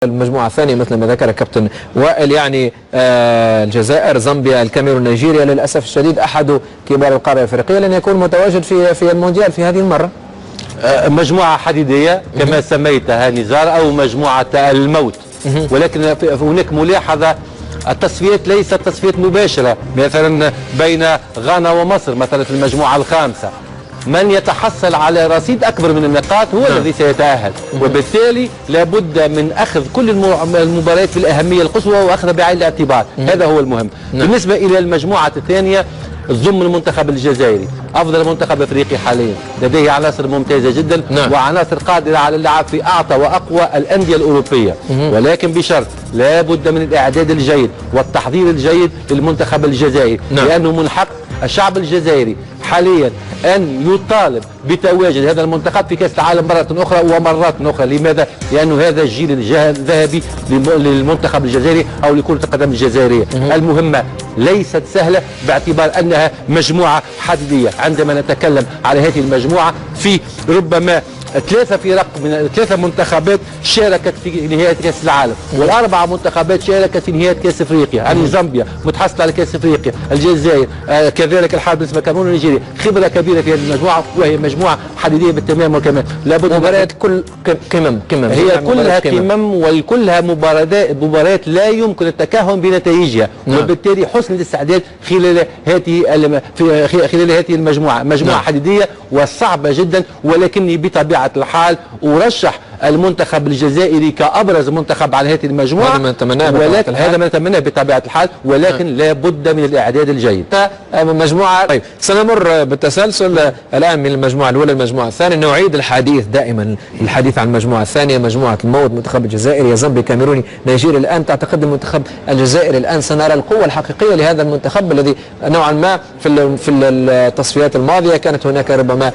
المجموعة الثانية مثل ما ذكر كابتن وائل، يعني الجزائر، زامبيا، الكاميرون، نيجيريا. للأسف الشديد أحد كبار القارة الأفريقية لن يكون متواجد في المونديال في هذه المرة. مجموعة حديدية كما سميتها نزار أو مجموعة الموت. ولكن هناك ملاحظة، التصفيات ليست تصفيات مباشرة مثلا بين غانا ومصر مثلا في المجموعة الخامسة. من يتحصل على رصيد أكبر من النقاط هو الذي سيتأهل، وبالتالي لابد من أخذ كل المباريات بالأهمية القصوى وأخذها بعين الاعتبار. هذا هو المهم. بالنسبة إلى المجموعة الثانية ضم المنتخب الجزائري، أفضل منتخب أفريقي حاليا، لديه عناصر ممتازة جدا وعناصر قادرة على اللعب في أعطى وأقوى الأندية الأوروبية، ولكن بشرط لا بد من الإعداد الجيد والتحضير الجيد للمنتخب الجزائري، لأنه من حق الشعب الجزائري حاليا أن يطالب بتواجد هذا المنتخب في كأس العالم مرة أخرى ومرات أخرى. لماذا؟ لأنه هذا الجيل الذهبي للمنتخب الجزائري أو لكرة القدم الجزائرية. المهمة ليست سهلة باعتبار أنها مجموعة حديدية. عندما نتكلم على هذه المجموعة في ربما 3 فرق من 3 منتخبات شاركت في نهاية كأس العالم، و4 منتخبات شاركت في نهاية كأس افريقيا. يعني زامبيا متحصلة على كأس افريقيا، الجزائر كذلك الحال بالنسبة لكاميرون ونيجيريا. خبرة كبيرة في هذه المجموعة، وهي مجموعة حديدية بالتمام والكمال. لابد مباريات كل قمم هي كلها قمم وكلها مباريات لا يمكن التكهن بنتائجها، وبالتالي حسن الاستعداد خلال هذه المجموعة. مجموعة حديدية وصعبة جدا، ولكني بطبيعة الحال أرشح المنتخب الجزائري كأبرز منتخب على هذه المجموعة. هذا ما نتمناه بطبيعة الحال، ولكن لا بد من الإعداد الجيد. مجموعة. طيب سنمر بالتسلسل الآن من المجموعة الأولى للمجموعة الثانية، نعيد الحديث دائما الحديث عن المجموعة الثانية، مجموعة الموت، منتخب الجزائر، يا زامبي، كاميروني، نيجيريا. الآن تعتقد المنتخب الجزائري الآن سنرى القوة الحقيقية لهذا المنتخب الذي نوعا ما في التصفيات الماضية كانت هناك ربما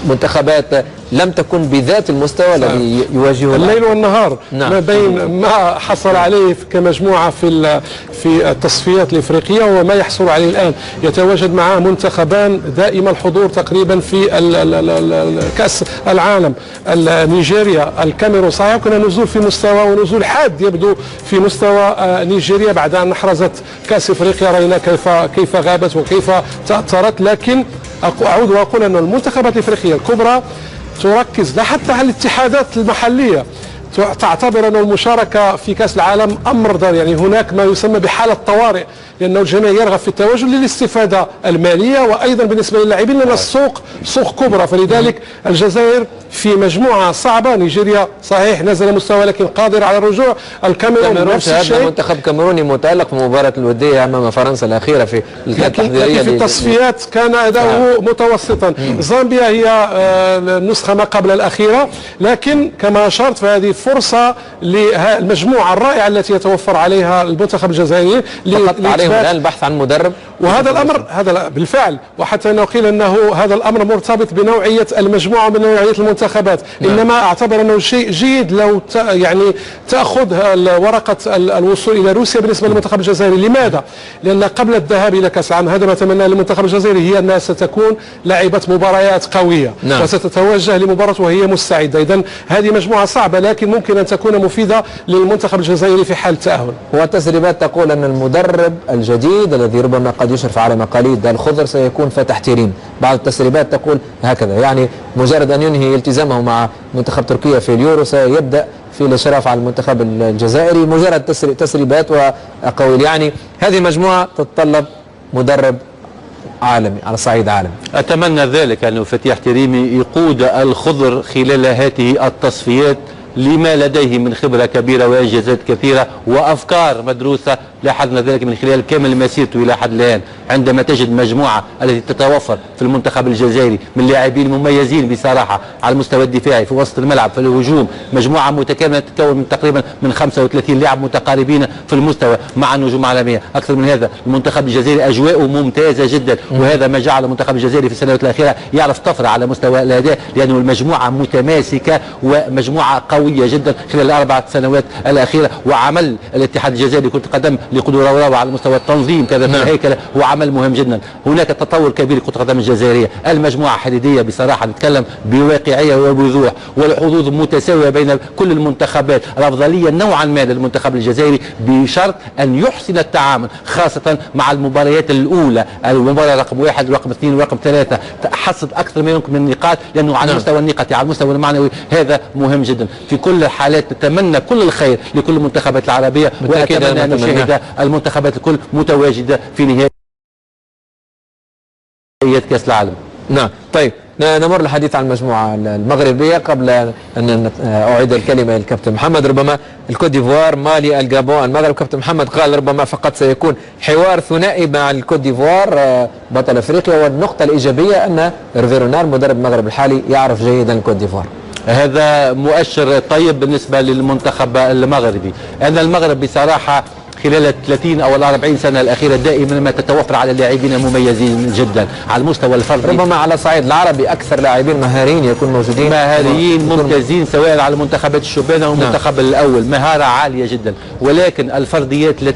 منتخبات لم تكن بذات المستوى الذي يواجهه الليل والنهار ما بين ما حصل عليه كمجموعة في التصفيات الإفريقية وما يحصل عليه الآن. يتواجد معه منتخبان دائما الحضور تقريبا في كأس العالم، نيجيريا، الكاميرون. صحيح كنا نزول في مستوى ونزول حاد يبدو في مستوى نيجيريا بعد أن أحرزت كأس إفريقيا، رأينا كيف غابت وكيف تأثرت. لكن أعود وأقول أن المنتخبات الإفريقية الكبرى تركز لا حتى على الاتحادات المحلية، تعتبر أن المشاركة في كأس العالم أمر ضروري. يعني هناك ما يسمى بحالة طوارئ، لأن الجميع يرغب في التواجد للاستفادة المالية، وأيضا بالنسبة للاعبين لأن السوق سوق كبرى. فلذلك الجزائر في مجموعة صعبة. نيجيريا صحيح نزل مستوى لكن قادر على الرجوع. الكاميرون نفس الشيء. منتخب كاميروني متألق في المباراة الودية أمام فرنسا الأخيرة في التحضيرية، لكن في التصفيات كان أداؤه متوسطا. زامبيا هي النسخة ما قبل الأخيرة، لكن كما أشرت فهذه فرصة للمجموعة الرائعة التي يتوفر عليها المنتخب الجزائري عليهم الآن البحث عن مدرب. وهذا الأمر هذا بالفعل، وحتى أنه قيل أنه هذا الأمر مرتبط بنوعية المجموعة وبنوعية المنتخبات. إنما أعتبر أنه شيء جيد لو يعني تأخذ ورقة الوصول إلى روسيا بالنسبة للمنتخب الجزائري. لماذا؟ لأن قبل الذهاب إلى كأس العالم، هذا ما أتمناه للمنتخب الجزائري، هي أنها ستكون لاعبة مباريات قوية وستتوجه لمباراة وهي مستعدة. إذن هذه مجموعة صعبة لكن ممكن أن تكون مفيدة للمنتخب الجزائري في حال التأهل. والتسريبات تقول أن المدرب الجديد الذي ربما قد يشرف على مقاليد الخضر سيكون فتح تيرين. بعض التسريبات تقول هكذا، يعني مجرد أن ينهي التزامه مع منتخب تركيا في اليورو سيبدأ في الإشراف على المنتخب الجزائري. مجرد تسريبات وأقاويل. يعني هذه المجموعة تتطلب مدرب عالمي على صعيد عالمي. أتمنى ذلك أن فتيح تريمي يقود الخضر خلال هذه التصفيات لما لديه من خبرة كبيرة وإنجازات كثيرة وأفكار مدروسة. لاحظنا ذلك من خلال كامل مسيرته إلى حد الآن. عندما تجد مجموعة التي تتوفر في المنتخب الجزائري من لاعبين مميزين بصراحة على المستوى الدفاعي، في وسط الملعب، في الهجوم، مجموعة متكاملة تتكون من تقريبا من 35 لاعب متقاربين في المستوى مع نجوم عالمية. أكثر من هذا المنتخب الجزائري أجواءه ممتازة جدا، وهذا ما جعل المنتخب الجزائري في السنوات الأخيرة يعرف طفرة على مستوى الأداء، لأنه المجموعة متماسكة ومجموعة قوية جدا خلال ال4 سنوات الأخيرة. وعمل الاتحاد الجزائري لكرة القدم لقدرة روعة على مستوى التنظيم كذا في الهيكلة، هو عمل مهم جدا. هناك تطور كبير لكرة القدم الجزائرية، المجموعة حديدية بصراحة، نتكلم بواقعية وبوضوح، والحظوظ متساوية بين كل المنتخبات، الأفضلية نوعا ما للمنتخب الجزائري بشرط أن يحسن التعامل خاصة مع المباريات الأولى، المباراة رقم 1 ورقم 2 ورقم 3 حصد أكثر ما يمكن من النقاط، لأنه على المستوى النقطي على المستوى المعنوي هذا مهم جدا. في كل الحالات نتمنى كل الخير لكل المنتخبات العربية، وأتمنى أن نشاهد المنتخبات الكل متواجدة في نهاية كأس العالم. نعم. طيب نمر الحديث عن المجموعة المغربية قبل أن أعيد الكلمة للكابتن محمد. ربما الكوت ديفوار، مالي، الجابون، المغرب. كابتن محمد قال ربما فقط سيكون حوار ثنائي مع الكوت ديفوار بطل أفريقيا، والنقطة الإيجابية أن هيرفي رونار مدرب المغرب الحالي يعرف جيدا الكوت ديفوار. هذا مؤشر طيب بالنسبة للمنتخب المغربي. أن المغرب بصراحة خلال 30 أو 40 سنة الأخيرة دائما ما تتوفر على اللاعبين مميزين جدا على المستوى الفردي، ربما على الصعيد العربي أكثر لاعبين مهاريين يكون موجودين، مهاريين ممتازين سواء على منتخبات الشبان أو المنتخب الأول، مهارة عالية جدا، ولكن الفرديات لا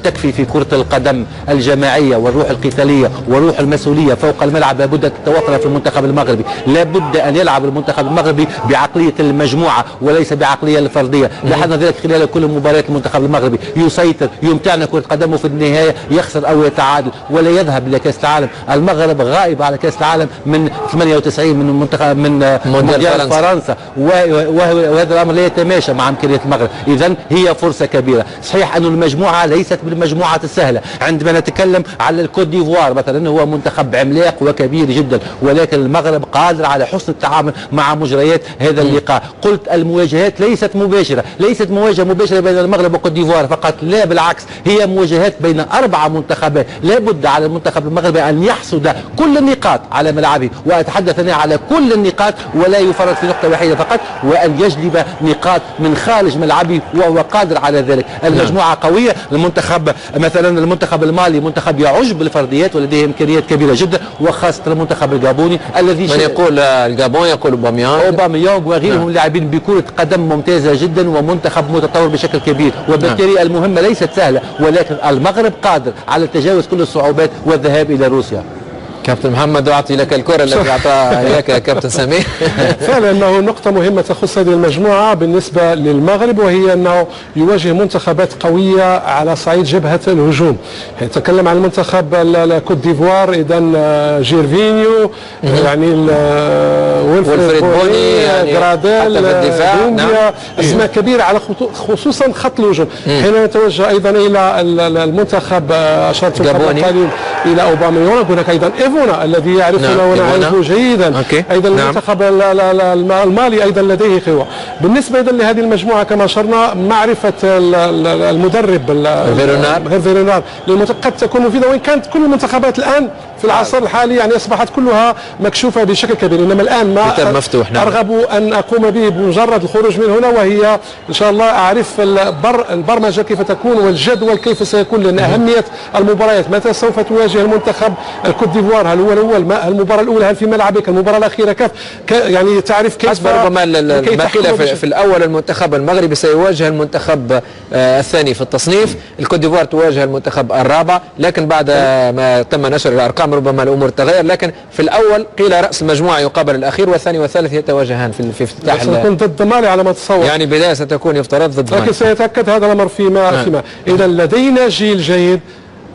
تكفي في كرة القدم الجماعية والروح القتالية وروح المسؤولية فوق الملعب، لابد أن تتوفر في المنتخب المغربي، لابد أن يلعب المنتخب المغربي بعقلية المجموعة وليس بعقلية الفردية. لاحظنا ذلك خلال كل مباريات المنتخب المغربي، يسيطر، يمتعنا كرة قدمه، في النهاية يخسر أو يتعادل ولا يذهب إلى كأس العالم. المغرب غائب على كأس العالم من 98 من منتخب من مونديال فرنسا، وهذا الأمر لا يتماشى مع إمكانيات المغرب. إذن هي فرصة كبيرة. صحيح أن المجموعة ليست بالمجموعة السهلة، عندما نتكلم على الكوت ديفوار مثلا هو منتخب عملاق وكبير جدا، ولكن المغرب قادر على حسن التعامل مع مجريات هذا اللقاء. قلت المواجهات ليست مباشرة، ليست مواجهة مباشرة بين المغرب والكوت ديفوار فقط، لا بالعكس، هي مواجهات بين 4 منتخبات. لابد على المنتخب المغربي أن يحصد كل النقاط على ملعبه، وأتحدث أنا على كل النقاط ولا يفرط في نقطة واحدة فقط، وأن يجلب نقاط من خارج ملعبه وهو قادر على ذلك. المجموعة قوية. المنتخب مثلا المنتخب المالي منتخب يعج بالفرديات ولديه إمكانيات كبيرة جدا، وخاصة المنتخب الجابوني الذي من يقول الجابون يقول أوباميانغ وغيرهم لاعبين بكرة قدم ممتازة جدا، ومنتخب متطور بشكل كبير، وبالتالي المهمة ليست سهلة، ولكن المغرب قادر على تجاوز كل الصعوبات والذهاب إلى روسيا. كابتن محمد أعطي لك الكرة التي أعطاها إياك يا كابتن سمير. فعلا أنه نقطة مهمة تخص هذه المجموعة بالنسبة للمغرب، وهي أنه يواجه منتخبات قوية على صعيد جبهة الهجوم. نتكلم عن المنتخب الكوت ديفوار، إذا جيرفينيو يعني ويلفريد بوني غراديل بونديا، أسماء كبيرة على خصوصا خط الهجوم. حين نتوجه أيضا إلى المنتخب أشرت قليل إلى أوباميانغ، هناك أيضا الذي يعرفنا ونعرفه جيدا. ايضا المنتخب المالي ايضا لديه قوى. بالنسبه ايضا لهذه المجموعه كما اشرنا، معرفه المدرب هيرفي رونار قد تكون مفيده، وان كانت كل المنتخبات الان في العصر الحالي يعني اصبحت كلها مكشوفه بشكل كبير، انما الان ما ارغب ان اقوم به بمجرد الخروج من هنا، وهي ان شاء الله اعرف البرمجه كيف تكون والجدول كيف سيكون، لان اهميه المباريات متى سوف تواجه المنتخب الكوت ديفوار، هل هو الاول، المباراه الاولى هل في ملعبك، المباراه الاخيره كيف، يعني تعرف كيف. ربما الماكله في الاول المنتخب المغربي سيواجه المنتخب الثاني في التصنيف، الكوت ديفوار تواجه المنتخب الرابع، لكن بعد ما تم نشر الارقام ربما الامور تغير، لكن في الاول قيل راس المجموعه يقابل الاخير، والثاني والثالث يتواجهان في افتتاح. ستكون ضد مالي على ما اتصور، يعني بدايه ستكون يفترض ضد مالي، لكن سيتاكد هذا الامر فيما اذا لدينا جيل جيد.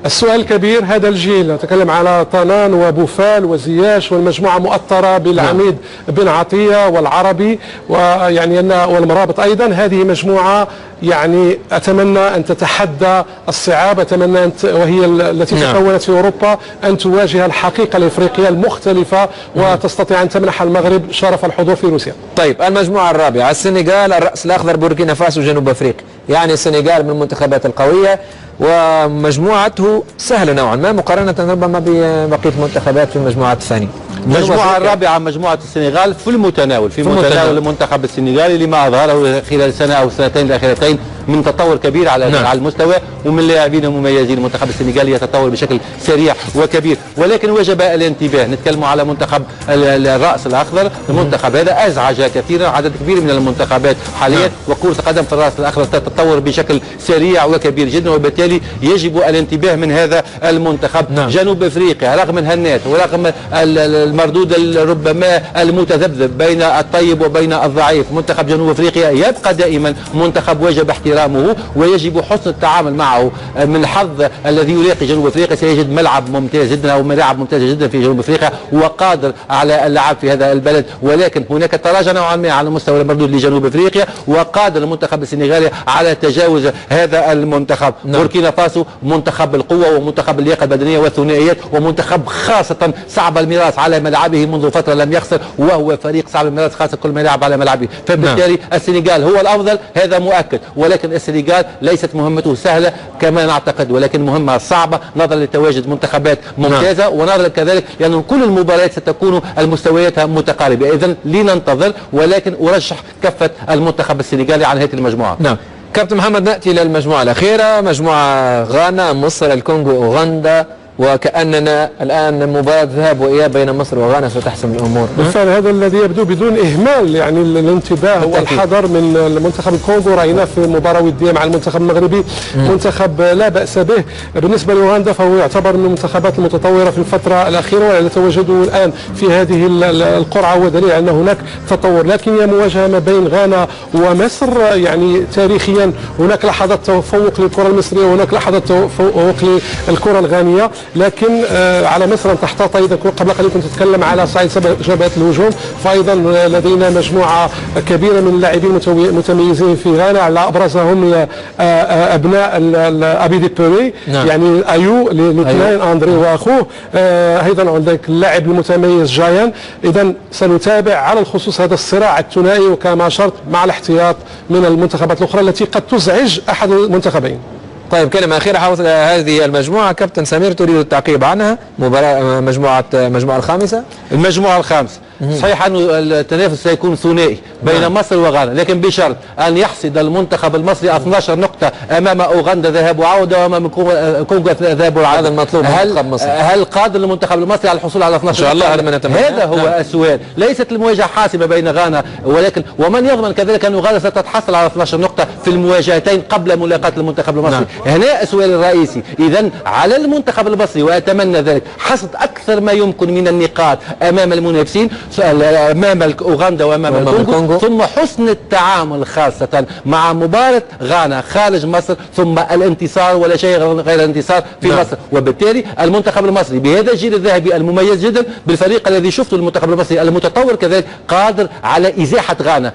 السؤال الكبير هذا الجيل، نتكلم على طنان وبوفال وزياش والمجموعة مؤطرة بالعميد بن عطية والعربي ويعني والمرابط أيضا. هذه مجموعة يعني أتمنى أن تتحدى الصعاب، أتمنى وهي التي تكونت في أوروبا أن تواجه الحقيقة الإفريقية المختلفة وتستطيع أن تمنح المغرب شرف الحضور في روسيا. طيب المجموعة الرابعة، السنغال، الرأس الأخضر، بوركينا فاسو، جنوب أفريقيا. يعني السنغال من المنتخبات القوية ومجموعته سهلة نوعا ما مقارنة ربما ببقية المنتخبات في المجموعات الثانية. المجموعة الرابعة مجموعة السنغال في المتناول، في متناول المنتخب السنغالي لما أظهره خلال السنة أو السنتين الأخيرتين من تطور كبير على المستوى، ومن لاعبين مميزين. المنتخب السنغالي يتطور بشكل سريع وكبير، ولكن وجب الانتباه. نتكلم على منتخب الرأس الأخضر، المنتخب هذا أزعج كثيرا عدد كبير من المنتخبات حاليا، وكرة القدم في الرأس الأخضر تتطور بشكل سريع وكبير جدا، وبالتالي يجب الانتباه من هذا المنتخب. جنوب افريقيا رغم الهنات ورغم المردود ربما المتذبذب بين الطيب وبين الضعيف، منتخب جنوب افريقيا يبقى دائما منتخب وجب احترامه ويجب حسن التعامل معه. من الحظ الذي يلاقي جنوب افريقيا سيجد ملعب ممتاز جدا او ملاعب ممتازه جدا في جنوب افريقيا، وقادر على اللعب في هذا البلد، ولكن هناك تراجع نوعا ما على مستوى المردود لجنوب افريقيا، وقادر المنتخب السنغالي على تجاوز هذا المنتخب. بوركينا فاسو منتخب القوه ومنتخب اللياقه البدنيه والثنائيات، ومنتخب خاصه صعب المراس على ملعبه منذ فتره لم يخسر، وهو فريق صعب المراس خاصه كل ما يلعب على ملعبه، فبالتالي السنغال هو الافضل، هذا مؤكد، ولكن السنغال ليست مهمته سهله كما نعتقد، ولكن مهمه صعبه نظرا لتواجد منتخبات ممتازه، ونظرا كذلك لأن كل المباريات ستكون المستويات متقاربه. اذا لننتظر، ولكن ارشح كفه المنتخب السنغالي عن هذه المجموعه. نعم كابتن محمد، نأتي إلى المجموعة الأخيرة، مجموعة غانا، مصر، الكونغو، أوغندا، وكأننا الآن مباراة ذهاب وإياب بين مصر وغانا ستحسم الأمور. بالفعل هذا الذي يبدو بدون إهمال، يعني الانتباه والحذر من المنتخب الكونغو. رأيناه في مباراة ودية مع المنتخب المغربي، منتخب لا بأس به. بالنسبة لأوغندا فهو يعتبر من المنتخبات المتطورة في الفترة الأخيرة، ولا تواجده الآن في هذه القرعة ودليل أن هناك تطور، لكن هي مواجهة ما بين غانا ومصر. يعني تاريخيا هناك لحظات تفوق للكرة المصرية وهناك لحظات تفوق للكرة الغانية، لكن على مصر أن تحتاط. أيضا قبل قليل كنت أتكلم على صعيد جبهة الهجوم، فأيضا لدينا مجموعة كبيرة من اللاعبين متميزين في غانا، على أبرزهم أبناء أبي دي بوري، يعني أيو الاثنين أندري وأخوه. أيضا عندك اللاعب المتميز جايان. إذا سنتابع على الخصوص هذا الصراع الثنائي، وكما أشرت مع الاحتياط من المنتخبات الأخرى التي قد تزعج أحد المنتخبين. طيب كلمة أخيرة حول هذه المجموعة كابتن سمير، تريد التعقيب عنها؟ المجموعة الخامسة. المجموعة الخامسة صحيح أن التنافس سيكون ثنائي بين مصر وغانا، لكن بشرط أن يحصد المنتخب المصري 12 نقطة أمام أوغندا ذهاب وعودة وأمام كونغو ذهاب وعودة. هذا المطلوب. هل قادر المنتخب المصري على الحصول على 12 إن شاء الله، هذا ما نتمنى. هذا هو السؤال. ليست المواجهة حاسمة بين غانا، ولكن ومن يضمن كذلك أن غانا ستتحصل على 12 نقطة في المواجهتين قبل ملاقاة المنتخب المصري. هنا السؤال الرئيسي. إذا على المنتخب المصري، وأتمنى ذلك، حصد أكثر ما يمكن من النقاط أمام المنافسين، امام اوغندا وامام الكونغو، ثم حسن التعامل خاصه مع مباراه غانا خارج مصر، ثم الانتصار ولا شيء غير الانتصار في مصر. وبالتالي المنتخب المصري بهذا الجيل الذهبي المميز جدا بالفريق الذي شفته المنتخب المصري المتطور كذلك قادر على ازاحه غانا.